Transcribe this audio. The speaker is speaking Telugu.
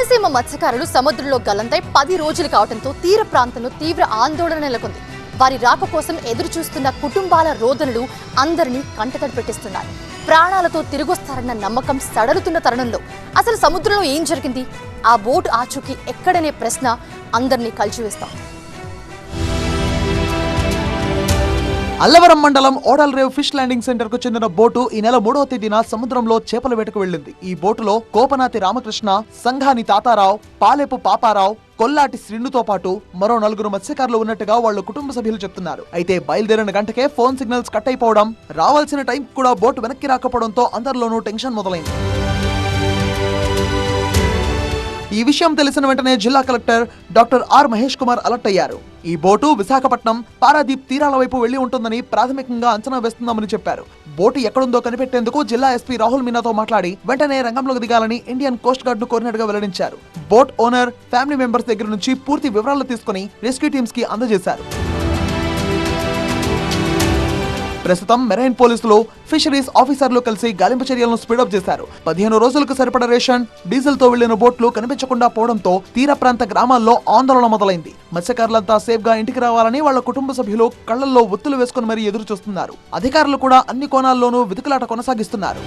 రాయలసీమ మత్స్యకారులు సముద్రంలో గల్లంతై 10 రోజులు కావడంతో తీర ప్రాంతంలో తీవ్ర ఆందోళన నెలకొంది. వారి రాక కోసం ఎదురు చూస్తున్న కుటుంబాల రోదనలు అందరినీ కంటతడి పెట్టిస్తున్నాయి. ప్రాణాలతో తిరిగొస్తారన్న నమ్మకం సడలుతున్న తరుణంలో అసలు సముద్రంలో ఏం జరిగింది, ఆ బోటు ఆచూకీ ఎక్కడనే ప్రశ్న అందరినీ కలిచివేస్తోంది. అల్లవరం మండలం ఓడల్ రేవ్ ఫిష్ ల్యాండింగ్ సెంటర్ కు చెందిన బోటు ఈ నెల 3వ తేదీన సముద్రంలో చేపల వేటకు వెళ్లింది. ఈ బోటులో కోపనాతి రామకృష్ణ, సంఘాని తాతారావు, పాలేపు పాపారావు, కొల్లాటి శ్రీనుతో పాటు మరో 4 మత్స్యకారులు ఉన్నట్టుగా వాళ్ళ కుటుంబ సభ్యులు చెప్తున్నారు. అయితే బయలుదేరిన గంటకే ఫోన్ సిగ్నల్స్ కట్ అయిపోవడం, రావాల్సిన టైం కూడా బోటు వెనక్కి రాకపోవడంతో అందరిలోనూ టెన్షన్ మొదలైంది. ఈ విషయం తెలిసిన వెంటనే జిల్లా collector doctor R Mahesh Kumar alert అయ్యారు. ఈ బోటు విశాఖపట్నం, పారాదీప్ తీరాల వైపు వెళ్లి ఉంటుందని ప్రాథమికంగా అంచనా వేస్తున్నామని చెప్పారు. బోటు ఎక్కడుందో కనిపెట్టేందుకు జిల్లా ఎస్పీ రాహుల్ మీనాతో మాట్లాడి వెంటనే రంగంలోకి దిగాలని ఇండియన్ కోస్ట్ గార్డ్ ను కోరినట్టుగా వెల్లడించారు. బోట్ ఓనర్, ఫ్యామిలీ మెంబర్స్ దగ్గర నుంచి పూర్తి వివరాలు తీసుకుని రెస్క్యూ టీమ్స్ కి అందజేశారు. ప్రస్తుతం మెరైన్ పోలీసులు, ఫిషరీస్ ఆఫీసర్లు కలిసి గాలింపు చర్యలను స్పీడప్ చేశారు. 15 రోజులకు సరిపడ రేషన్, డీజిల్ తో వెళ్లిన బోట్లు కనిపించకుండా పోవడంతో తీర ప్రాంత గ్రామాల్లో ఆందోళన మొదలైంది. మత్స్యకారులంతా సేఫ్ గా ఇంటికి రావాలని వాళ్ళ కుటుంబ సభ్యులు కళ్లల్లో ఒత్తులు వేసుకుని మరీ ఎదురు చూస్తున్నారు. అధికారులు కూడా అన్ని కోణాల్లోనూ వెతుకులాట కొనసాగిస్తున్నారు.